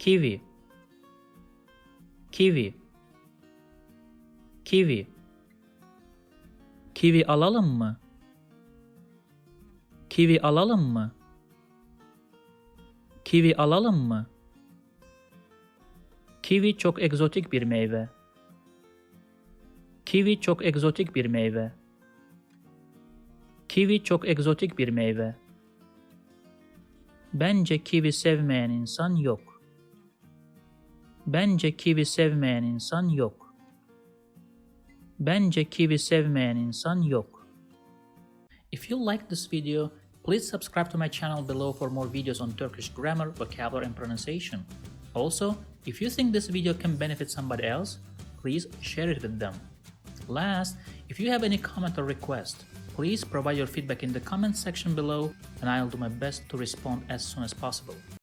Kiwi, kiwi, kiwi. Kivi alalım mı? Kivi alalım mı? Kivi alalım mı? Kivi çok egzotik bir meyve. Kivi çok egzotik bir meyve. Kivi çok egzotik bir meyve. Bence kivi sevmeyen insan yok. Bence kivi sevmeyen insan yok. Bence kivi sevmeyen insan yok. If you like this video, please subscribe to my channel below for more videos on Turkish grammar, vocabulary and pronunciation. Also, if you think this video can benefit somebody else, please share it with them. Last, if you have any comment or request, please provide your feedback in the comment section below and I'll do my best to respond as soon as possible.